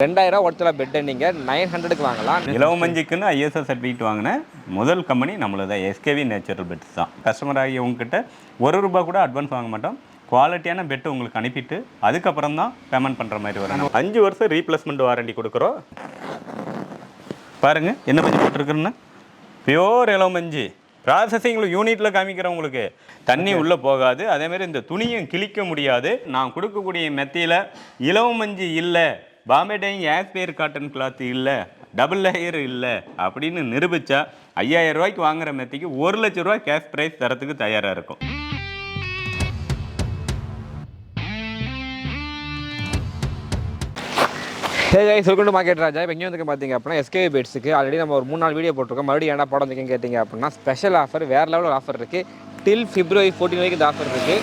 2000 ஒருத்தர பெட் நீங்க 900க்கு வாங்கலாம். இலவமஞ்சிக்குன்னு ஐஎஸ்ஓ சர்டிஃபிகேட் வாங்கின முதல் கம்பெனி நம்மளது எஸ்கேவி நேச்சுரல் பெட்ஸ் தான். கஸ்டமர் ஆகி உங்ககிட்ட ₹1 கூட அட்வான்ஸ் வாங்க மாட்டோம். குவாலிட்டியான பெட்டு உங்களுக்கு அனுப்பிட்டு அதுக்கப்புறம் தான் பேமெண்ட் பண்ணுற மாதிரி வரும். 5 வருஷம் ரீப்ளேஸ்மெண்ட் வாரண்டி கொடுக்குறோம். பாருங்க என்ன பஞ்சு போட்டிருக்குன்னு, பியோர் இலவமஞ்சி. ப்ராசஸிங்கில் யூனிட்டில் காமிக்கிறவங்களுக்கு தண்ணி உள்ளே போகாது. அதேமாதிரி இந்த துணியும் கிழிக்க முடியாது. நான் கொடுக்கக்கூடிய மெத்தையில் இலவமஞ்சி இல்லை, பாம்பே டைங் ஆஸ்பேர் காட்டன் கிளாத் இல்லை, டபுள் லேயர் இல்லை அப்படின்னு நிரூபித்தா 5000 ரூபாய்க்கு வாங்குற மெத்தைக்கு 1 லட்ச ரூபா கேஷ் ப்ரைஸ் தரத்துக்கு தயாராக இருக்கும். Hey guys, welcome to market Raja. இப்போ எங்கே வந்து பார்த்தீங்க அப்படின்னா SKV பெட்ஸுக்கு ஆல்ரெடி நம்ம ஒரு 3-4 வீடியோ போட்டிருக்கோம். மறுபடியும் ஏன்னா படம் வந்துருக்கேன்னு கேட்டிங்க அப்படின்னா ஸ்பெஷல் ஆஃபர், வேறு லெவலில் ஆஃபர் இருக்குது. டில் February 14 வரைக்கும் இந்த ஆஃபர் இருக்குது.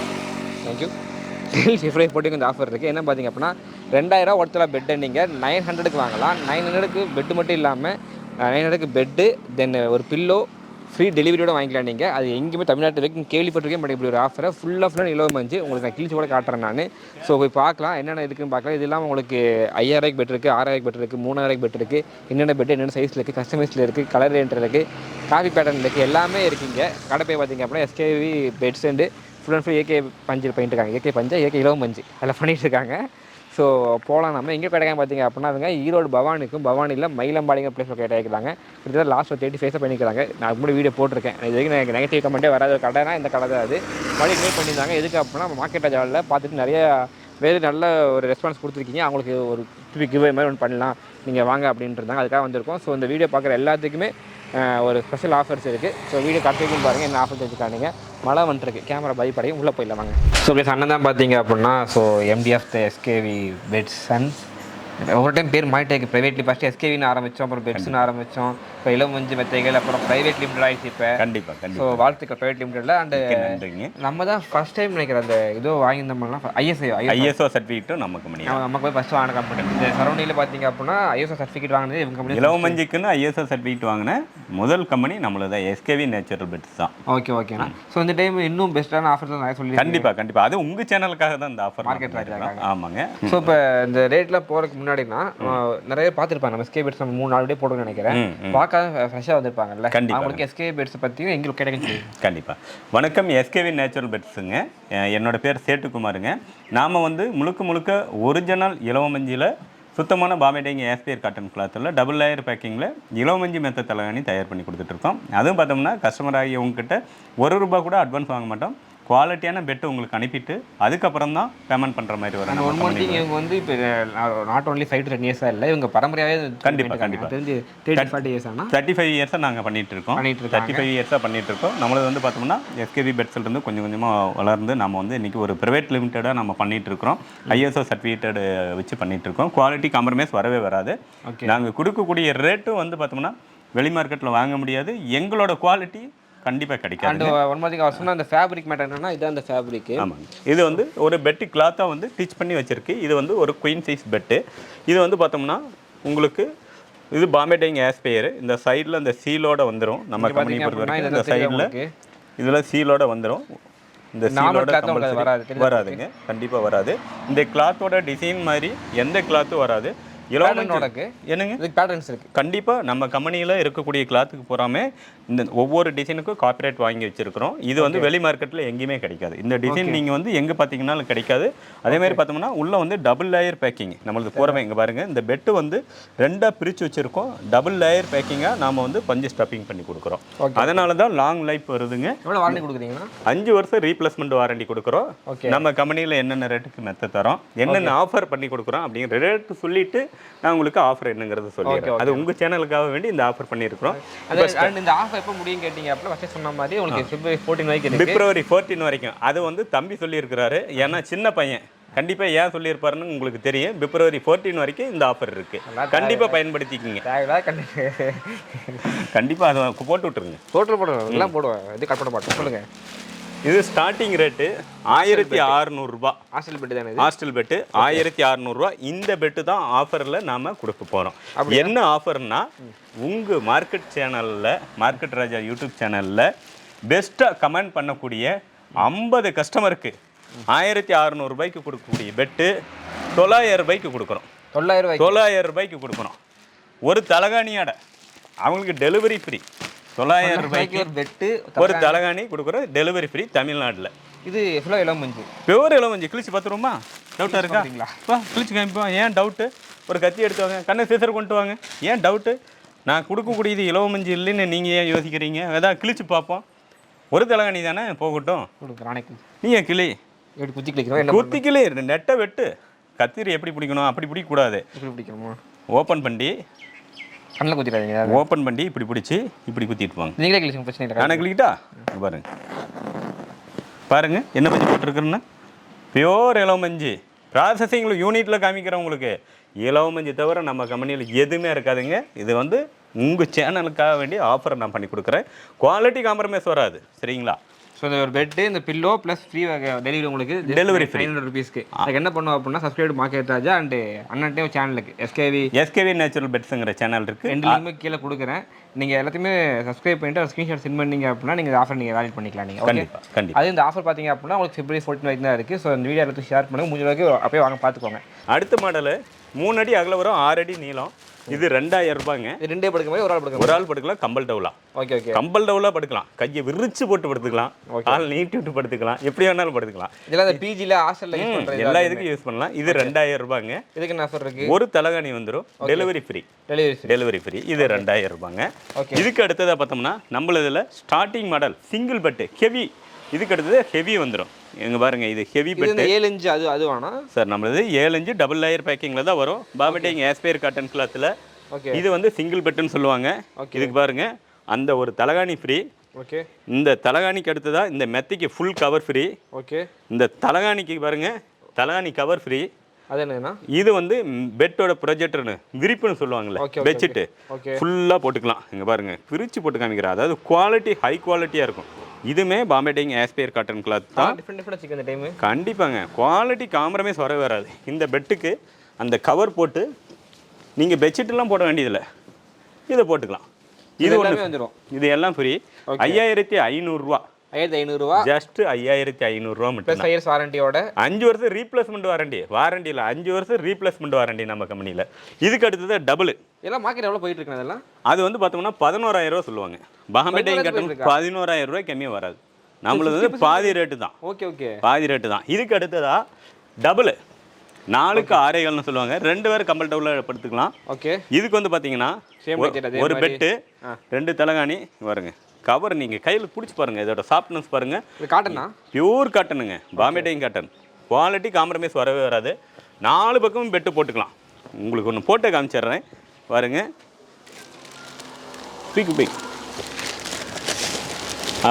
தேங்க்யூ. டில் February 14 இந்த ஆஃபர் இருக்குது. என்ன பார்த்தீங்க அப்படின்னா 2000 ஒருத்தர பெட்டை நீங்கள் 900க்கு வாங்கலாம். 900க்கு பெட்டு மட்டும் இல்லாமல் 900க்கு பெட்டு, தென் ஒரு பில்லோ ஃப்ரீ டெலிவரியோட வாங்கிக்கலாம். நீங்கள் அது எங்கேயுமே தமிழ்நாட்டு வரைக்கும் கேள்விப்பட்டிருக்கேன். பட் இப்படி ஒரு ஆஃபரை ஃபுல்லாக இலவமஞ்சி உங்களுக்கு நான் கிழிச்சு கூட காட்டுறேன் நான். ஸோ போய் பார்க்கலாம் என்னென்ன இருக்குன்னு பார்க்கலாம். இது இல்லாமல் உங்களுக்கு 5000 பெட் இருக்குது, 6000 பெட் இருக்குது, 3000 பெட் இருக்குது. என்னென்ன பெட் என்னென்ன சைஸில் இருக்குது, கஸ்டமைஸில் இருக்குது, கலர் ரேண்ட் இருக்குது, காஃபி பேட்டர்ன் இருக்குது, எல்லாமே இருக்குங்க. கடை போய் பார்த்தீங்க அப்படின்னா SKV beds and full and full AK பஞ்சில் பண்ணிட்டு இருக்காங்க. AK பஞ்சா AK இலவமஞ்சி அதில் பண்ணிகிட்டு இருக்காங்க. ஸோ போகலாம். நம்ம எங்கே கிடைக்காம பார்த்தீங்க அப்படின்னா அவங்க ஈரோடு பவானிக்கும், பவானியில் மயிலம்பாடிங்கிற பிளேஸில் கேட்டாக்கிறாங்க. கிட்டத்தட்ட லாஸ்ட் ஒரு 35 பண்ணிக்கிறாங்க. நான் கூட வீடியோ போட்டிருக்கேன். இது வரைக்கும் எனக்கு நெகட்டிவ் கமெண்ட்டே வராது. ஒரு கடைனா இந்த கடை தான். அது மறுபடியும் மேக் பண்ணியிருந்தாங்க. எதுக்கு அப்படின்னா நம்ம மார்க்கெட் ராஜாவில் பார்த்துட்டு நிறைய வேறு நல்ல ஒரு ரெஸ்பான்ஸ் கொடுத்துருக்கீங்க. அவங்களுக்கு ஒரு கிவ்வே மாதிரி ஒன்று பண்ணலாம், நீங்கள் வாங்க அப்படின்ட்டு இருந்தாங்க. அதுக்காக வந்திருக்கோம். ஸோ இந்த வீடியோ பார்க்குற எல்லாத்துக்குமே ஒரு ஸ்பெஷல் ஆஃபர்ஸ் இருக்குது. ஸோ வீடியோ கரெக்டாக பாருங்கள் என்ன ஆஃபர் தெரிஞ்சுக்கானுங்க. மழை வந்துருக்கு, கேமரா பைப்படையும் உள்ளே போயிடலாம் வாங்க. ஸோ ப்ளஸ் அண்ணன் தான் பார்த்தீங்க அப்படின்னா so MD of the SKV beds and ஒரு டைம் பேர் மாறிட்டேக்கு. ப்ரைவேட்லி ஃபஸ்ட்டு SKVன்னு ஆரம்பித்தோம், அப்புறம் பெட்ஸ்ன்னு ஆரம்பித்தோம், இப்போ இலவமஞ்சி மெத்தைகள், அப்புறம் ப்ரைவேட் லிமிடெட் ஆகிடுச்சு இப்போ. கண்டிப்பாக. ஸோ வாழ்த்துக்கள் ப்ரைவேட் லிமிடெடில். அண்டு நம்ம தான் ஃபஸ்ட் டைம் நினைக்கிறேன் அந்த இதோ வாங்கியிருந்தோம்னா ISO சர்டிஃபிகேட்டும் நம்ம கம்பெனி நமக்கு போய் ஃபஸ்ட்டு வாங்கின கம்பெனி. இந்த சரௌண்டிங்கில் பார்த்தீங்க அப்படின்னா ISO சர்டிஃபிகேட் வாங்கினது இவங்க கம்பெனி. இலவமஞ்சிக்குன்னு ISO சர்டிஃபிகேட் வாங்கின முதல் கம்பெனி நம்மளது SKV நேச்சுரல் பெட்ஸ் தான். ஓகேண்ணா. ஸோ இந்த டைம் இன்னும் பெஸ்ட்டான ஆஃபர் தான் நிறைய சொல்லி. கண்டிப்பாக அது உங்கள் சேனலுக்காக தான் இந்த ஆஃபர். மார்க்கெட் ராஜா. ஆமாங்க. ஸோ இப்போ இந்த ரேட்டில் போகிறதுக்கு முன்னாடினா நிறைய பார்த்துருப்பாங்க. நம்ம SKV பெட்ஸ் நம்ம 3-4 டே போடுன்னு நினைக்கிறேன். பார்க்காத ஃப்ரெஷ்ஷாக வந்திருப்பாங்கல்ல, அவங்களுக்கு SKV பெட்ஸ் பற்றியும் எங்களுக்கு கிடைக்கும். கண்டிப்பாக. வணக்கம், SKV நேச்சுரல் பெட்ஸுங்க. என்னோட பேர் சேட்டுக்குமாருங்க. நாம் வந்து முழுக்க ஒரிஜினல் இலவமஞ்சியில் சுத்தமான பாம்பே டைங் ஆஸ்பேர் காட்டன் கிளாத்தில் டபுள் லேயர் பேக்கிங்கில் இலவமஞ்சி மெத்த தலைகாணி தயார் பண்ணி கொடுத்துட்ருக்கோம். அதுவும் பார்த்தோம்னா கஸ்டமர் ஆகி உங்ககிட்ட ₹1 கூட அட்வான்ஸ் வாங்க மாட்டோம். குவாலிட்டியான பெட்டு உங்களுக்கு அனுப்பிட்டு அதுக்கப்புறம் தான் பேமெண்ட் பண்ணுற மாதிரி வரும். ஒன் மோர் திங், இவங்க வந்து இப்போ நாட் ஓன்லி 5 to 10 இயர்ஸாக இல்லை, இவங்க பரம்பரையாகவே கண்டிப்பாக தெரிஞ்சு 35 இயர்ஸ் ஆனால் 35 இயர்ஸாக நாங்கள் பண்ணிகிட்ருக்கோம். 35 இயர்ஸாக பண்ணிகிட்ருக்கோம். நம்மளது வந்து பார்த்தோம்னா SKV பெட்ஸ்லேருந்து கொஞ்சம் கொஞ்சமாக வளர்ந்து நம்ம வந்து இன்றைக்கி ஒரு ப்ரைவேட் லிமிட்டடாக நம்ம பண்ணிகிட்ருக்கிறோம். ISO சர்டிஃபிகேட் வச்சு பண்ணிகிட்ருக்கோம். குவாலிட்டி காம்ப்ரமைஸ் வரவே வராது. நாங்கள் கொடுக்கக்கூடிய ரேட்டும் வந்து பார்த்தோம்னா வெளி மார்க்கெட்டில் வாங்க முடியாது. எங்களோட குவாலிட்டி கண்டிப்பாக கிடைக்காது. அண்ட் ஒன் மோர் திங் அவர் சொன்ன அந்த ஃபேப்ரிக் மேட்டர் என்னன்னா இதான் அந்த ஃபேப்ரிக். ஆமாங்க. இது வந்து ஒரு பெட்டு கிளாத்தாக வந்து ஸ்டிச் பண்ணி வச்சிருக்கு. இது வந்து ஒரு குயின் சைஸ் பெட்டு. இது வந்து பார்த்தோம்னா உங்களுக்கு இது பாம்பே டைங் ஆஸ்பேர். இந்த சைடில் அந்த சீலோட வந்துடும். நம்ம கம்பெனி பொறுத்தவரைக்கும் இந்த சைடில் இதில் சீலோட வந்துடும். இந்த சீலோட வராதுங்க, கண்டிப்பாக வராது. இந்த கிளாத்தோட டிசைன் மாதிரி எந்த கிளாத்தும் வராது. என்னங்க பேட்டர்ன்ஸ் இருக்குது. கண்டிப்பாக நம்ம கம்பெனியில் இருக்கக்கூடிய கிளாத்துக்கு போகாமே இந்த ஒவ்வொரு டிசைனுக்கும் காப்பிரைட் வாங்கி வச்சுருக்கிறோம். இது வந்து வெளி மார்க்கெட்டில் எங்கேயுமே கிடைக்காது. இந்த டிசைன் நீங்கள் வந்து எங்கே பார்த்தீங்கன்னாலும் கிடைக்காது. அதேமாதிரி பார்த்தோம்னா உள்ளே வந்து டபுள் லேயர் பேக்கிங் நம்மளுக்கு போகிறவங்க இங்கே பாருங்கள். இந்த பெட்டு வந்து 2ஆக பிரித்து வச்சுருக்கோம். டபுள் லேயர் பேக்கிங்காக நாம் வந்து பஞ்சு ஸ்டப்பிங் பண்ணி கொடுக்குறோம். அதனால தான் லாங் லைஃப் வருதுங்க. எவ்வளோ வாரண்டி கொடுக்குறீங்கன்னா 5 வருஷம் ரீப்ளேஸ்மெண்ட் வாரண்டி கொடுக்குறோம். நம்ம கம்பெனியில் என்னென்ன ரேட்டுக்கு மெத்த தரோம், என்னென்ன ஆஃபர் பண்ணி கொடுக்குறோம் அப்படிங்கிற ரேட்டு சொல்லிவிட்டு நான் உங்களுக்கு ஆஃபர் என்னங்கிறது சொல்லிடுறேன். அது உங்கள் சேனலுக்காக வேண்டி இந்த ஆஃபர் பண்ணியிருக்கிறோம். இந்த ஆஃபர் எப்போ முடியும் கேட்டிங்க அப்படின்னா ஃபஸ்ட்டு சொன்ன மாதிரி உங்களுக்கு February 14 வரைக்கும். February 14 வரைக்கும். அது வந்து தம்பி சொல்லியிருக்கிறாரு. ஏன்னா சின்ன பையன் கண்டிப்பாக ஏன் சொல்லியிருப்பாருன்னு உங்களுக்கு தெரியும். February 14 வரைக்கும் இந்த ஆஃபர் இருக்குது. கண்டிப்பாக பயன்படுத்திக்கிங்க. கண்டிப்பாக அதை போட்டு விட்டுருங்க. போடுவோம் எல்லாம் போடுவேன். இது கட் பண்ண மாட்டோம். சொல்லுங்கள். இது ஸ்டார்டிங் ரேட்டு 1600 ரூபா. ஹாஸ்டல் பெட்டு தானே? ஹாஸ்டல் பெட்டு 1600 ரூபா. இந்த பெட்டு தான் ஆஃபரில் நாம் கொடுக்க போகிறோம். என்ன ஆஃபர்னா உங்கள் மார்க்கெட் சேனலில், மார்க்கெட் ராஜா யூடியூப் சேனலில் பெஸ்ட்டாக கமெண்ட் பண்ணக்கூடிய 50 கஸ்டமருக்கு 1600 ரூபாய்க்கு கொடுக்கக்கூடிய பெட்டு 900 ரூபாய்க்கு கொடுக்குறோம். 9,000 ரூபாய்க்கு கொடுக்குறோம். ஒரு தலகாணியோட அவங்களுக்கு டெலிவரி ஃப்ரீ. 9,000 ரூபாய்க்கு ஒரு பெட்டு ஒரு தலகாணி கொடுக்குற டெலிவரி ஃப்ரீ தமிழ்நாட்டில். இது ஃபுல்லாக இளமஞ்சு, பியூர் இளமஞ்சு. கிழிச்சு பார்த்துருமா? டவுட்டாக இருக்கா? கிழிச்சு காமிப்போம். ஏன் டவுட்டு? ஒரு கத்தி எடுத்து வாங்க, கண்ணை சீசர் கொண்டு வாங்க. ஏன் டவுட்டு? நான் கொடுக்கக்கூடியது இளவமஞ்சு இல்லைன்னு நீங்கள் ஏன் யோசிக்கிறீங்க? ஏதாவது கிழிச்சு பார்ப்போம். ஒரு தலகாணி தானே போகட்டும். நீ ஏன் கிளி குத்தி கிளிக்கிறோம், குத்தி கிளி நெட்டை வெட்டு. கத்திரி எப்படி பிடிக்கணும்? அப்படி பிடிக்கக்கூடாது. எப்படி பிடிக்கணுமா? ஓப்பன் பண்ணி கண்ணில் குத்திடாதீங்க. ஓப்பன் பண்ணி இப்படி பிடிச்சி இப்படி குத்திட்டு வாங்க. நீங்களே கிளிச்சுங்க, பிரச்சனை இல்லை. நான் கிளிக்கிட்டா பாருங்க, பாருங்க என்ன பஞ்சு போட்டிருக்குன்னு. பியோர் இளவமஞ்சு. ப்ராசஸிங்கில் யூனிட்டில் காமிக்கிறவங்களுக்கு இளவமஞ்சு தவிர நம்ம கம்பெனியில் எதுவுமே இருக்காதுங்க. இது வந்து உங்கள் சேனலுக்காக வேண்டிய ஆஃபரை நான் பண்ணி கொடுக்குறேன். குவாலிட்டி காம்ப்ரமைஸ் வராது, சரிங்களா? ஸோ இந்த ஒரு பெட்டு, இந்த பில்லோ ப்ளஸ் ஃப்ரீ டெலிவரி உங்களுக்கு டெலிவரி ஃப்ரீ 900 ரூபீஸ்க்கு. அதுக்கு என்ன பண்ணுவோம் அப்படின்னா, சப்ஸ்கிரைப் மார்க்கெட் ராஜா அண்ட் அண்ணன்ட்டே சேனலுக்கு எஸ்கேவி நேச்சுரல் பெட்ஸுங்கிற சேனல் இருக்குது. ரெண்டு லிங்க்குமே கீழே கொடுக்குறேன். நீங்கள் எல்லாத்தையுமே சப்ஸ்கிரைப் பண்ணிட்டு ஒரு ஸ்க்ரீன்ஷாட் சென்ட் பண்ணீங்க அப்படின்னா நீங்கள் ஆஃபர் நீங்கள் வேலிட் பண்ணிக்கலாம். நீங்கள் கண்டிப்பாக அது இந்த ஆஃபர் பார்த்தீங்க அப்படின்னா உங்களுக்கு February 14 வரைக்கும் தான் இருக்குது. ஸோ இந்த வீடியோ எல்லாத்தையும் ஷேர் பண்ணுங்கள், முடிஞ்ச அளவுக்கு அப்படியே வாங்க பார்த்துக்கோங்க. அடுத்த மாடலு 3 அடி அகல வரும், 6 அடி நீளம். இது 2,000 ரூபாய்ங்க. ரெண்டே படுக்க மாதிரி ஒரு ஆள் படுக்கலாம். கம்பல் டவுலா. ஓகே. கம்பல் டவுலா படுக்கலாம். கையை விரிச்சு போட்டு படுத்துக்கலாம், கால் நீட்டி விட்டு படுத்துக்கலாம், எப்படி வேணாலும் படுத்துக்கலாம். இதெல்லாம் இந்த பிஜியில் ஹாஸ்டலில் யூஸ் பண்ணுறது எல்லா இதுக்கும் யூஸ் பண்ணலாம். இது 2,000 ரூபாய்ங்க. இதுக்கு என்ன ஆஃபர் இருக்குது? ஒரு தலகாணி வந்துடும், டெலிவரி ஃப்ரீ. இது 2,000 ரூபாய்ங்க. இதுக்கு அடுத்ததாக பார்த்தோம்னா நம்மளதில் starting model single bed heavy. இதுக்கு அடுத்தது ஹெவி வந்துடும். எங்க பாருங்க, இது ஹெவி பெட். 7 இன்ச் அது வேணா சார். நம்மளது 7 இன்ச் டபுள் லேயர் பேக்கிங்கில் தான் வரும். பாபேட்டிங் ஆஸ்பயர் காட்டன் கிளாத்தில். இது வந்து சிங்கிள் பெட்டுன்னு சொல்லுவாங்க. இதுக்கு பாருங்க, அந்த ஒரு தலகாணி ஃப்ரீ. ஓகே. இந்த தலகாணிக்கு அடுத்ததாக இந்த மெத்தைக்கு ஃபுல் கவர் ஃப்ரீ. ஓகே. இந்த தலகாணிக்கு பாருங்க, தலகாணி கவர் ஃப்ரீ. அது என்னன்னா, இது வந்து பெட்டோட ப்ரொஜெக்டர்னு விரிப்புன்னு சொல்லுவாங்கல்ல, பெட்ஷீட்டு ஃபுல்லாக போட்டுக்கலாம். இங்கே பாருங்க, பிரித்து போட்டு காமிக்கிறேன். அதாவது குவாலிட்டி ஹை குவாலிட்டியாக இருக்கும். இதுவுமே பாம்பேட்டிங் ஆஸ்பயர் காட்டன் கிளாத் தான். கண்டிப்பாங்க, குவாலிட்டி காம்ப்ரமைஸ் வரவே வராது. இந்த பெட்டுக்கு அந்த கவர் போட்டு நீங்கள் பெட்ஷீட்லாம் போட வேண்டியதில்லை, இதை போட்டுக்கலாம். இது வந்துடும். இது எல்லாம் ஃப்ரீ. 5,500 ரூபா. 5,500 ரூபா. ஜஸ்ட் 5,500 ரூபா மட்டும். 5 இயர்ஸ் வாரண்டியோட 5 வருஷம் ரீப்ளேஸ்மெண்ட் வாரண்டி இல்லை, 5 வருஷம் ரீப்ளேஸ்மெண்ட் வாரண்டி நம்ம கம்பெனியில். இதுக்கு அடுத்தது டபுள். எல்லாம் மார்க்கெட் எவ்வளோ போயிட்டு இருக்கு? அதெல்லாம் அது வந்து பார்த்தோம்னா 11,000 ரூபா சொல்லுவாங்க. பாம்பேட்டிங் காட்டன் 11,000 ரூபாய் கம்மியாக வராது. நம்மளது வந்து பாதி ரேட்டு தான். ஓகே. பாதி ரேட்டு தான். இதுக்கு அடுத்ததா டபுள் 4க்கு 6 சொல்லுவாங்க. 2 பேர் கம்பல் டவுலில் படுத்துக்கலாம். ஓகே. இதுக்கு வந்து பார்த்தீங்கன்னா ஒரு பெட்டு, 2 தலகாணி. பாருங்க, கவர் நீங்கள் கையில் பிடிச்சி பாருங்கள், இதோட சாஃப்ட்னஸ் பாருங்கள். இது காட்டனா? பியூர் காட்டனுங்க, பாம்பேட்டிங் காட்டன். குவாலிட்டி காம்ப்ரமைஸ் வரவே வராது. 4 பக்கமும் பெட்டு போட்டுக்கலாம். உங்களுக்கு ஒன்று போட்டு காமிச்சிடுறேன் பாருங்க.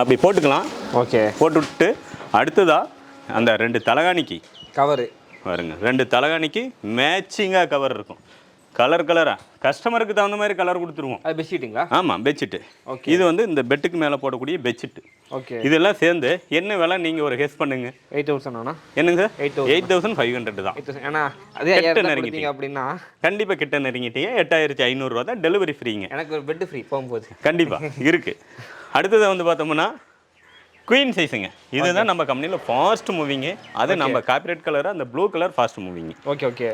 அப்படி போட்டுக்கலாம். ஓகே. போட்டுவிட்டு அடுத்ததாக அந்த 2 தலகாணிக்கு கவரு பாருங்க. 2 தலகாணிக்கு மேட்சிங்காக கவர் இருக்கும். கலராக கஸ்டமருக்கு தகுந்த மாதிரி கலர் கொடுத்துருவோம். அது பெட்ஷீட்டுங்களா? ஆமாம், பெட்ஷீட்டு. இது வந்து இந்த பெட்டுக்கு மேலே போடக்கூடிய பெட்ஷீட்டு. ஓகே. இதெல்லாம் சேர்ந்து என்ன விலை நீங்கள் ஒரு கெஸ் பண்ணுங்க. 8,000 ஆனா? என்னங்க சார்? 8,500 தான். ஏன்னா அதே கிட்ட நெருங்கிட்டீங்க அப்படின்னா கண்டிப்பாக கிட்ட நெருங்கிட்டீங்க. 8,500 ரூபா தான் டெலிவரி ஃப்ரீங்க. எனக்கு ஒரு பெட் ஃப்ரீ போகும்போது கண்டிப்பாக இருக்குது. அடுத்தது வந்து பார்த்தோம்னா குயின் சைஸுங்க. இதுதான் நம்ம கம்பெனியில் ஃபாஸ்ட் மூவிங்கு. அது நம்ம கார்பரேட் கலர், அந்த blue colour fast moving. Okay.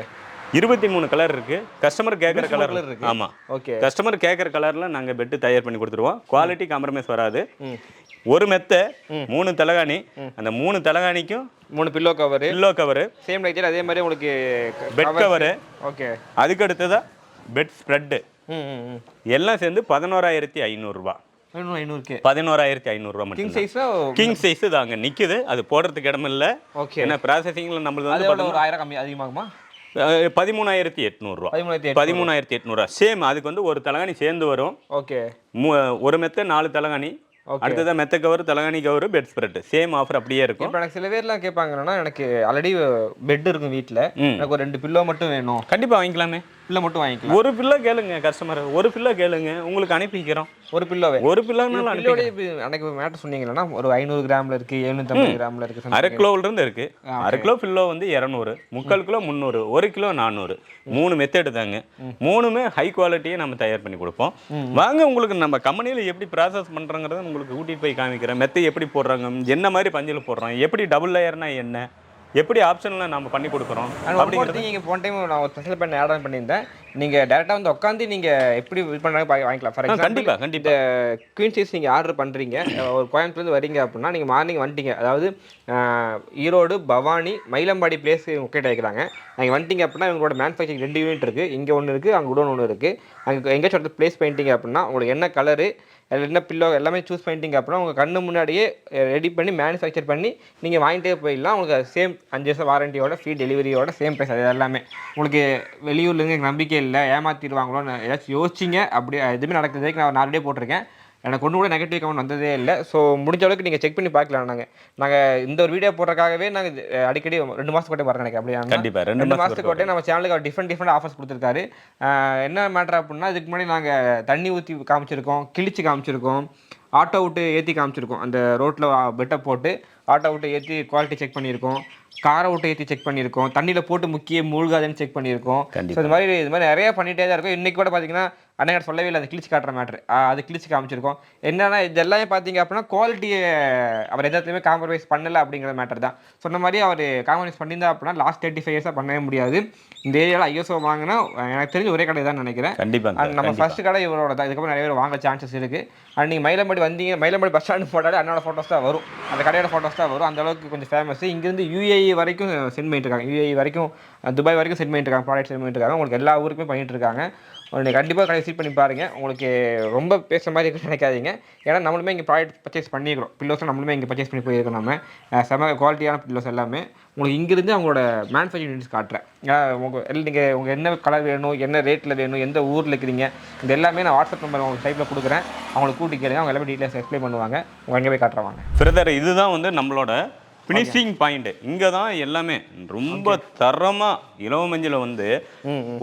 23 colour இருக்கு. கஸ்டமர் கேட்குற கலர் இருக்கு. ஆமாம், ஓகே. கஸ்டமர் கேட்குற கலர்ல நாங்கள் பெட்டு தயார் பண்ணி கொடுத்துருவோம். குவாலிட்டி காம்ப்ரமைஸ் வராது. ஒரு மெத்தை, 3 தலகாணி. அந்த 3 தலகாணிக்கும் 3 பில்லோ கவர் சேம் லைட். அதே மாதிரி உங்களுக்கு பெட் கவரு. ஓகே. அதுக்கு அடுத்ததா பெட் ஸ்ப்ரெட்டு. எல்லாம் சேர்ந்து 11,500 ரூபா. 11,500 ரூபா மட்டும். கிங் சைஸ் தாங்க நிக்குது. அது போடுறதுக்கு இடம் இல்லை. ஏன்னா ப்ராசஸிங்ல நம்மளுக்கு வந்து ஒரு 1000 கம்மி அதிகமாகுமா? 13,800 ரூபா. 13,800 சேம். அதுக்கு வந்து ஒரு தலகாணி சேர்ந்து வரும். ஓகே. ஒரு மெத்தை 4 தலகாணி. அடுத்ததான் மெத்த கவர், தலகாணி cover, bedspread. Same offer அப்படியே இருக்கும். இப்போ எனக்கு சில பேர்லாம் கேட்பாங்கன்னா, எனக்கு ஆல்ரெடி பெட் இருக்கும் வீட்டில், எனக்கு ஒரு 2 பில்லோ மட்டும் வேணும். கண்டிப்பாக வாங்கிக்கலாமே. பில்லோ மட்டும் வாங்கிக்கலாம். ஒரு பில்லோ கேளுங்க கஸ்டமர், ஒரு பில்லோ கேளுங்க, உங்களுக்கு அனுப்பி வைக்கிறோம். ஒரு பில்லோவே? ஒரு பில்லோனாலும் அனுப்பி. எனக்கு மேட்டர் சொன்னீங்கன்னா ஒரு 500 கிராமில் இருக்குது, 750 கிராமில் இருக்குது, 1/2 கிலோவிலிருந்து இருக்குது. 1/2 கிலோ பில்லோ வந்து 200, 3/4 கிலோ 300, 1 கிலோ 400. 3 மெத்தட் தாங்க. 3மே ஹை குவாலிட்டியை நம்ம தயார் பண்ணி கொடுப்போம். வாங்க, உங்களுக்கு நம்ம கம்பெனியில் எப்படி ப்ராசஸ் பண்ணுறோங்கிறத உங்களுக்கு கூட்டிகிட்டு போய் காமிக்கிறேன். மெத்தை எப்படி போடுறாங்க, என்ன மாதிரி பஞ்சில் போடுறோம், எப்படி டபுள் லேயர்னா என்ன, எப்படி ஆப்ஷனில் நம்ம பண்ணி கொடுக்குறோம் அப்படிங்கிறது. நீங்கள் போன டைம் நான் ஒரு ஸ்பெஷல் பண்ண ஆட் ஆன் பண்ணியிருந்தேன். நீங்கள் டேரெக்டாக வந்து உட்காந்து நீங்கள் எப்படி இது பண்ணாலும் வாங்கிக்கலாம். ஃபார் எக்ஸாம்பிள் கண்டிப்பாக இந்த குயின் சைஸ் நீங்கள் ஆர்டர் பண்ணுறீங்க, ஒரு கோயம்புத்தூர்லேருந்து வரீங்க அப்படின்னா நீங்கள் மார்னிங் வந்துட்டீங்க, அதாவது ஈரோடு, பவானி, மயிலம்பாடி பிளேஸ் லொக்கேட் ஆகிக்கிறாங்க. நீங்கள் வந்துட்டீங்க அப்படின்னா இவங்களோட மேனுஃபேக்சரிங் 2 யூனிட் இருக்குது. இங்கே ஒன்று இருக்குது, அங்கே குடோன் ஒன்று இருக்குது. அங்கே எங்கேயாச்சும் இடத்துல பிளேஸ் பண்ணிட்டீங்க அப்படின்னா உங்களுக்கு என்ன கலரு, என்ன பில்லோ எல்லாமே சூஸ் பண்ணிட்டீங்க அப்படின்னா உங்கள் கண்ணு முன்னாடியே ரெடி பண்ணி மேனுஃபேக்சர் பண்ணி நீங்கள் வாங்கிட்டே போயிடலாம். உங்களுக்கு சேம் 5 வருஷம் வாரண்டியோட ஃப்ரீ டெலிவரியோட சேம் ப்ரைஸ். அது எல்லாமே உங்களுக்கு வெளியூர்லேருந்து எனக்கு நம்பிக்கை இல்லை, ஏமாற்றிடுவாங்களோன்னு ஏதாச்சும் யோசிச்சிங்க, அப்படி எதுவுமே நடக்குது. நான் 4 டே போட்டிருக்கேன், எனக்கு ஒன்று கூட நெகட்டிவ் கமெண்ட் வந்ததே இல்லை. ஸோ முடிஞ்ச அளவுக்கு நீங்கள் செக் பண்ணி பார்க்கலாம். நாங்கள் இந்த ஒரு வீடியோ போடுறதுக்காகவே நாங்கள் அடிக்கடி 2 மாதத்துக்கு வரேன் எனக்கு. அப்படியே கண்டிப்பாக 2 மாதத்துக்கு நம்ம சேனலுக்கு அவர் டிஃப்ரெண்ட் ஆஃபர்ஸ் கொடுத்துருக்காரு. என்ன மேட்டர் அப்படின்னா, இதுக்கு முன்னாடி நாங்கள் தண்ணி ஊற்றி காமிச்சிருக்கோம், கிழிச்சு காமிச்சிருக்கோம், ஆட்டோ விட்டு ஏற்றி காமிச்சிருக்கோம். அந்த ரோட்டில் பெட்டை போட்டு ஆட்டோ விட்டு ஏற்றி குவாலிட்டி செக் பண்ணியிருக்கோம், காரை விட்டு ஏற்றி செக் பண்ணியிருக்கோம், தண்ணியில் போட்டு முக்கிய மூழ்காதுன்னு செக் பண்ணியிருக்கோம். ஸோ இது மாதிரி நிறைய பண்ணிகிட்டே தான் இருக்கும். இன்றைக்கி கூட பார்த்தீங்கன்னா அண்ணன் சொல்லவே இல்லை, அது கிழிச்சு காட்டுற மேட்ரு, அது கிழிச்சு காமிச்சிருக்கோம். என்னன்னா இது எல்லாமே பார்த்தீங்க அப்படின்னா குவாலிட்டியை அவர் எதாத்துலையுமே காம்ப்ரமைஸ் பண்ணலை அப்படிங்கிற மேட்டர் தான். சொன்ன மாதிரி அவர் காம்ப்ரமைஸ் பண்ணியிருந்தா அப்படின்னா லாஸ்ட் 35 இயர்ஸாக பண்ணவே முடியாது. இந்த ஏரியாவில் ஐஎஸ்ஓ வாங்கினா எனக்கு தெரிஞ்ச ஒரே கடை தான் நினைக்கிறேன். கண்டிப்பாக நம்ம ஃபர்ஸ்ட் கடை இவரோட தான். இதுக்கப்புறம் நிறைய பேர் வாங்க சான்சஸ் இருக்குது. அண்ட் நீங்கள் மயிலம்பாடி வந்தீங்க, மயிலம்பாடி பஸ் ஸ்டாண்டு போட்டாலே அண்ணோட ஃபோட்டோஸ் தான் வரும், அந்த கடையோட ஃபோட்டோஸ் தான் வரும். அந்த அளவுக்கு கொஞ்சம் ஃபேமஸ். இங்கேருந்து யூஏஇ வரைக்கும் சென்ட் பண்ணிட்டு இருக்காங்க, யூஏஇ வரைக்கும், துபாய் வரைக்கும் சென்ட் பண்ணிட்டு இருக்காங்க, ப்ராடக்ட் சென்ட் பண்ணிட்டு இருக்காங்க. உங்களுக்கு எல்லா ஊருக்குமே பண்ணிட்டு இருக்காங்க. நீங்கள் கண்டிப்பாக கடை விசிட் பண்ணி பாருங்கள். உங்களுக்கு ரொம்ப பேசுகிற மாதிரி இருக்குன்னு நினைக்காதீங்க. ஏன்னா நம்மளுமே இங்கே ப்ராடக்ட் பர்ச்சேஸ் பண்ணிக்கிறோம். பில்லோஸும் நம்மளுமே இங்கே பர்ச்சேஸ் பண்ணி போயிருக்கோம். நம்ம செம குவாலிட்டியான பில்லோஸ் எல்லாமே உங்களுக்கு இங்கேருந்து அவங்களோட மேனுஃபேக்சரிங் யூனிட்ஸ் காட்டுறேன். நீங்கள் உங்கள் என்ன கலர் வேணும், என்ன ரேட்டில் வேணும், எந்த ஊரில் இருக்கிறீங்க, இது எல்லாமே நான் வாட்ஸ்அப் நம்பர் உங்களுக்கு டைப்பில் கொடுக்குறேன். அவங்களுக்கு கூட்டி கேளுங்க, அவங்க எல்லாமே டீட்டெயில்ஸ் எக்ஸ்பிளைன் பண்ணுவாங்க. உங்கள் அங்கே போய் காட்டுறாங்க. பிரதர், இதுதான் வந்து நம்மளோட ஃபினிஷிங் பாயிண்ட். இங்கே தான் எல்லாமே ரொம்ப தரமாக இலவமஞ்சில் வந்து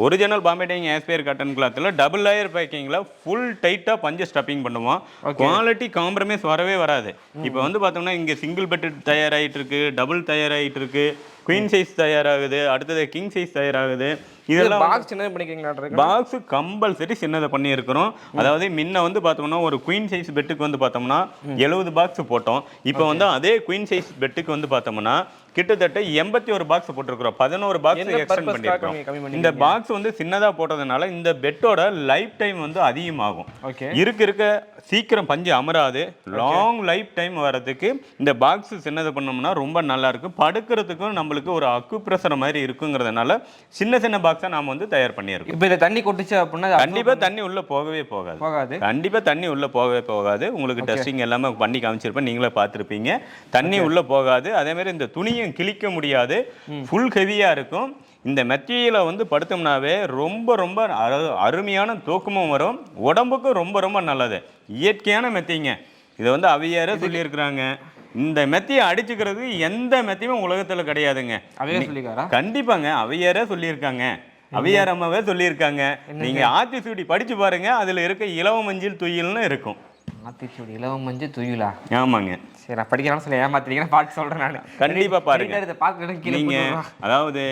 original Bombay dyeing aspire cotton கிளாத்தில் டபுள் லேயர் பேக்கிங்கில் ஃபுல் டைட்டாக பஞ்சு ஸ்டப்பிங் பண்ணுவோம். குவாலிட்டி காம்ப்ரமைஸ் வரவே வராது. இப்போ வந்து பார்த்தோம்னா இங்கே சிங்கிள் பெட் தயாராகிட்டு இருக்கு, டபுள் தயாராகிட்டு இருக்கு, குயின் சைஸ் தயாராகுது, அடுத்தது கிங் சைஸ் தயாராகுது. இதெல்லாம் பாக்ஸ் சின்னது பண்ணிக்கிறீங்களா? பாக்ஸ் கம்பல்சரி சின்னதை பண்ணியிருக்கிறோம். அதாவது முன்ன வந்து பார்த்தோம்னா ஒரு குயின் சைஸ் பெட்டுக்கு வந்து பார்த்தோம்னா 70 பாக்ஸ் போட்டோம். இப்போ வந்து அதே குயின் சைஸ் பெட்டுக்கு வந்து பார்த்தோம்னா கிட்டத்தட்ட 81 பாக்ஸ் போட்டிருக்கிறோம். 11 பாக்ஸ் எக்ஸ்டெண்ட் பண்ணியிருக்கோம். இந்த பாக்ஸ் வந்து சின்னதாக போட்டதுனால இந்த பெட்டோட லைஃப் டைம் வந்து அதிகமாகும். இருக்க சீக்கிரம் பஞ்சு அமராது. லாங் லைஃப் டைம் வர்றதுக்கு இந்த பாக்ஸ் சின்னது பண்ணோம்னா ரொம்ப நல்லா இருக்கும். படுக்கிறதுக்கும் நம்மளுக்கு ஒரு அக்குப்ரெஷர் மாதிரி இருக்குங்கிறதுனால சின்ன சின்ன பாக்ஸை நாம் வந்து தயார் பண்ணியிருக்கோம். இப்போ இதை தண்ணி கொட்டுச்சு அப்படின்னா கண்டிப்பாக தண்ணி உள்ளே போகவே போகாது. கண்டிப்பாக தண்ணி உள்ளே போகவே போகாது. உங்களுக்கு டெஸ்டிங் எல்லாமே பண்ணி காமிச்சிருப்பேன், நீங்களே பார்த்துருப்பீங்க. தண்ணி உள்ளே போகாது. அதேமாதிரி இந்த துணியும் கிழிக்க முடியாது, ஃபுல் ஹெவியாக இருக்கும். இந்த மெத்தையில வந்து படுத்தோம்னாவே ரொம்ப ரொம்ப அருமையான தூக்கமும் வரும், உடம்புக்கும் ரொம்ப ரொம்ப நல்லது. இயற்கையான மெத்தைங்க. இதை வந்து அவையாரே சொல்லியிருக்கிறாங்க. இந்த மெத்தையை அடிச்சுக்கிறது எந்த மெத்தையுமே உலகத்தில் கிடையாதுங்க. கண்டிப்பாங்க, அவையாரே சொல்லியிருக்காங்க, அவையார் அம்மாவே சொல்லியிருக்காங்க. நீங்க ஆத்திசூடி படிச்சு பாருங்க, அதுல இருக்க இலவமஞ்சில் துயில்னு இருக்கும். ஆத்திசூடி இலவமஞ்சில் துயிலா? ஆமாங்க. சரி, நான் படிக்கலாம் சொல்லி ஏமாத்திட்டீங்கன்னா பார்த்து சொல்கிறேன் நான். கண்டிப்பாக பாருங்க. நீங்கள் அதாவது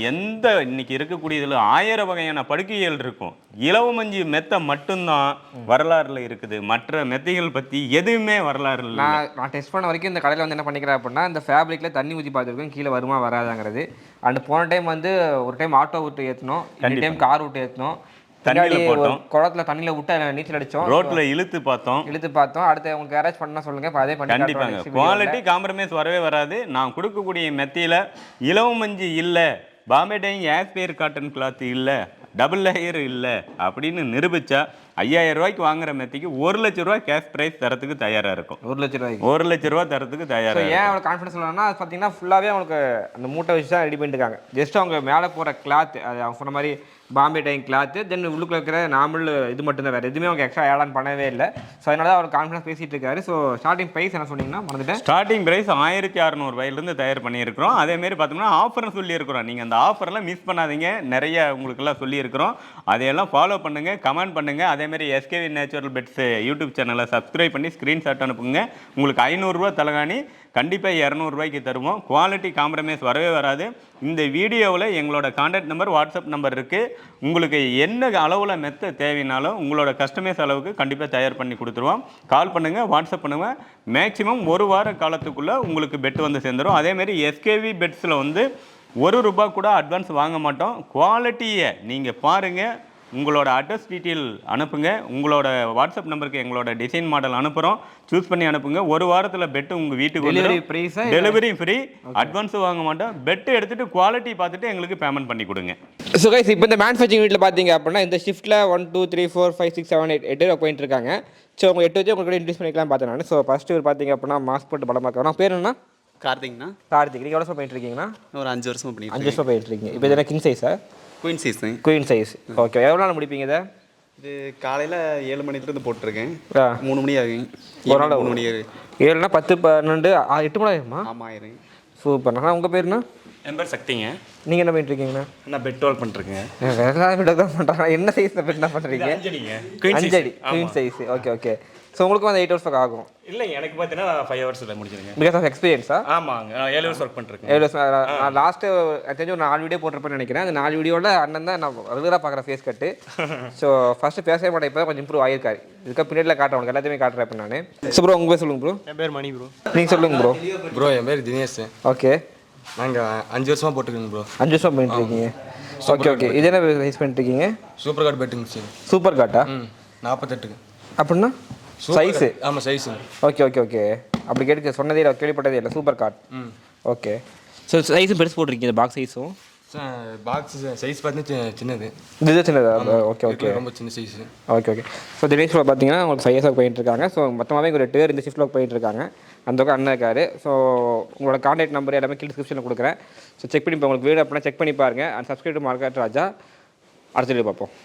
எந்த இன்னைக்கு இருக்கக்கூடியதில் 1000 வகையான படுக்கைகள் இருக்கும். இலவமஞ்சி மெத்தை மட்டும்தான் வரலாறுல இருக்குது. மற்ற மெத்தைகள் பற்றி எதுவுமே வரலாறு இல்லை. நான் டெஸ்ட் பண்ண வரைக்கும் இந்த கடையில் வந்து என்ன பண்ணிக்கிறேன் அப்படின்னா, இந்த ஃபேப்ரிக்கில் தண்ணி ஊற்றி பார்த்துருக்கோம், கீழே வருமா வராதாங்கிறது. அண்ட் போன டைம் வந்து ஒரு டைம் ஆட்டோ விட்டு ஏற்றணும், இந்த டைம் கார் விட்டு ஏற்றணும். தண்ணியில போட்டோம், குளத்துல தண்ணியில விட்டு நீச்சல் அடிச்சோம், ரோட்ல இழுத்து பார்த்தோம். அடுத்து உங்களுக்கு கேரேஜ் பண்ணா சொல்லுங்க, அதே பண்ணி கண்டிப்பாங்க. குவாலிட்டி காம்ப்ரமைஸ் வரவே வராது. நான் கொடுக்கக்கூடிய மெத்தையில இலவமஞ்சி இல்லை, Bombay dyeing aspire cotton cloth இல்லை, டபுள் லேயர் இல்லை அப்படின்னு நிரூபிச்சா 5000 ரூபாய்க்கு வாங்குற மெத்தைக்கு 1 லட்ச ரூபாய் கேஷ் பிரைஸ் தரத்துக்கு தயாரா இருக்கும். 1 லட்ச ரூபாய் தரத்துக்கு தயாரா. ஏன் அவங்களுக்கு கான்ஃபிடன்ஸ் இல்லைன்னா அது பார்த்தீங்கன்னா ஃபுல்லாகவே அவங்களுக்கு அந்த மூட்டை வச்சு தான் ரெடி பண்ணிட்டுருக்காங்க. ஜஸ்ட் அவங்க மேலே போகிற கிளாத், அது அவங்க சொன்ன மாதிரி பாம்பே டையிங் கிளாத்து, தென் உள்ளுக்குள்ள இருக்கிற நார்மல் இது மட்டும்தான், வேறு எதுவுமே அவங்க எக்ஸ்ட்ரா ஆட் ஆன் பண்ணவே இல்லை. ஸோ அதனால தான் அவர் கான்ஃபிடன்ஸ் பேசிட்டு இருக்காரு. ஸோ ஸ்டார்டிங் ப்ரைஸ் என்ன சொன்னீங்கன்னா மறந்துட்டேன். ஸ்டார்டிங் ப்ரைஸ் 1600 ரூபாயிலிருந்து தயார் பண்ணியிருக்கிறோம். அதேமாரி பார்த்தோம்னா ஆஃபர்னு சொல்லியிருக்கிறோம். நீங்கள் அந்த ஆஃபர்லாம் மிஸ் பண்ணாதீங்க, நிறைய உங்களுக்கெல்லாம் சொல்லியிருக்கிறோம். அதையெல்லாம் ஃபாலோ பண்ணுங்கள், கமெண்ட் பண்ணுங்கள். அதேமாரி SKV நேச்சுரல் பெட்ஸ் யூடியூப் சேனலை சப்ஸ்கிரைப் பண்ணி ஸ்க்ரீன்ஷாட் அனுப்புங்க. உங்களுக்கு 500 ரூபா தலகாணி கண்டிப்பாக 200 ரூபாய்க்கு தருவோம். குவாலிட்டி காம்ப்ரமைஸ் வரவே வராது. இந்த வீடியோவில் எங்களோட கான்டாக்ட் நம்பர், வாட்ஸ்அப் நம்பர் இருக்குது. உங்களுக்கு என்ன அளவில் மெத்தை தேவைனாலும் உங்களோட கஸ்டமைஸ் அளவுக்கு கண்டிப்பாக தயார் பண்ணி கொடுத்துருவோம். கால் பண்ணுங்கள், வாட்ஸ்அப் பண்ணுங்கள். மேக்ஸிமம் 1 வார காலத்துக்குள்ளே உங்களுக்கு பெட் வந்து சேர்ந்துடும். அதேமாரி எஸ்கேவி பெட்ஸில் வந்து ₹1 கூட அட்வான்ஸ் வாங்க மாட்டோம். குவாலிட்டியை நீங்கள் பாருங்கள். உங்களோட அட்ரஸ் டீட்டெயில் அனுப்புங்க. உங்களோட வாட்ஸ்அப் நம்பருக்கு எங்களோட டிசைன் மாடல் அனுப்புகிறோம். சூஸ் பண்ணி அனுப்புங்க. 1 வாரத்தில் பெட்டு உங்கள் வீட்டுக்கு டெலிவரி ஃப்ரீ. அட்வான்ஸ் வாங்க மாட்டோம். பெட்டு எடுத்துகிட்டு குவாலிட்டி பார்த்துட்டு எங்களுக்கு பேமெண்ட் பண்ணி கொடுங்க. ஸோ கைஸ், இப்போ இந்த மேனுஃபேக்சரிங் வீட்டில் பார்த்தீங்க அப்படின்னா இந்த ஷிஃப்ட்டில் 1 2 3 4 5 6 7 8 ஒர்க் பண்ணிட்டு இருக்காங்க. ஸோ உங்கள் 8 வச்சு உங்களுக்கு இன்ட்ரூஸ் பண்ணிக்கலாம் பார்த்தேன் நான். ஸோ ஃபஸ்ட்டு ஒரு பார்த்தீங்க அப்படின்னா மாஸ்க் போட்டு பலமாக இருக்கணும். பேர் என்ன? கார்த்திக்ண்ணா. கார்த்திக். நீங்கள் எவ்வளோ வருஷம் பண்ணிட்டு இருக்கீங்கன்னா? ஒரு 5 வருஷமாக பண்ணிட்டு 5 வருஷம் பண்ணிட்டு இருக்கீங்க. இப்போ இதெல்லாம் கிங் சைஸா? Queen size. Queen size. Okay. எவ்வளோ நாள் முடிப்பீங்க இதை? இது காலையில் 7 மணிலேருந்து போட்டிருக்கேன். 3 மணி ஆகும். ஒரு நாள் 3 மணி ஆகும். 7னா 10 12 8 மணி ஆகுமா? ஆமாம் ஆயிரும். சூப்பர். ஆனால் உங்கள் பேருண்ணா? என் பேர் சக்திங்க. நீங்கள் என்ன பண்ணிட்டு இருக்கீங்கண்ணா? நான் பெட் ஒர்க் பண்ணிருக்கேன். வேறு பெட் தான் பண்ணுறாங்க. என்ன சைஸ் பெட் என்ன பண்ணுறீங்க? 5 அடி queen size. Okay okay. So உங்களுக்கு வந்து 8 ஹவர்ஸ் ஆகும்? இல்லை, எனக்கு பார்த்தீங்கன்னா 5 ஹவர்ஸில் முடிச்சிருங்க. பிகாஸ் ஆஃப் எக்ஸ்பீரியன்ஸா? ஆமாங்க. 7 ஹவர்ஸ் ஒர்க் பண்ணிருக்கேன். 7 ஹவர்ஸ். நான் லாஸ்ட்டு தெரிஞ்சு ஒரு 4 வீடியோ போட்டிருப்பேன்னு நினைக்கிறேன். அந்த 4 வீடியோவில் அண்ணன் தான் நான் ரெகுலராக பார்க்குற ஃபேஸ் கட்டு. ஸோ ஃபஸ்ட்டு பேசவே மாட்டேன். இப்போ கொஞ்சம் இம்ப்ரூவ் ஆகிருக்காரு. இதுக்கு பின்னாடியில் காட்டுறேன். உங்களுக்கு எல்லாத்தையுமே காட்டுறேன் இப்போ நான். ஸோ ப்ரோ, உங்கள் பேர் சொல்லுங்கள் ப்ரோ. என் பேர் மணி ப்ரோ. நீங்கள் சொல்லுங்கள் ப்ரோ. ப்ரோ, என் பேர் தினேஷ். ஓகே. நாங்கள் 5 வருஷமாக போட்டுருக்கோங்க ப்ரோ. 5 வருஷம் பண்ணிட்டு இருக்கீங்க. Okay okay. இது என்ன ரைஸ் பண்ணிட்டு இருக்கீங்க? சூப்பர் காட் பெட்டுங்க சார். சூப்பர் காட்டா? 48க்கு. அப்படின்னா சைஸு? ஆமாம், சைஸு. Okay okay okay. அப்படி சொன்னதே இல்லை, கேள்விப்பட்டதே இல்லை. Super God. ஓகே. ஸோ சைஸும் பெருசு போட்டிருக்கீங்க, பாக்ஸ் சைஸும்? பாக்ஸ் சைஸ் பார்த்தீங்கன்னா சின்னது. இது சின்னதா? Okay okay. ரொம்ப சின்ன size. Okay okay. So Dinesh பார்த்தீங்கன்னா உங்களுக்கு 5 இயர்ஸ் ஒர்க் பண்ணிட்டு இருக்காங்க. ஸோ மொத்தமாகவே ஒரு 8 பேர் இந்த ஷிஃப்ட்டில் ஒர்க் பண்ணிட்டு இருக்காங்க. அந்த பக்கம் அண்ணன் இருக்காரு. ஸோ உங்களோட கான்டாக்ட் நம்பர் எல்லாமே கீழே டிஸ்கிரிப்ஷனில் கொடுக்குறேன். ஸோ செக் பண்ணி உங்களுக்கு வீடு அப்படின்னா செக் பண்ணி பாருங்கள். அண்ட் சப்ஸ்கிரைப் டு மார்க்கெட் ராஜா. அடுத்த வீடியோ பார்ப்போம்.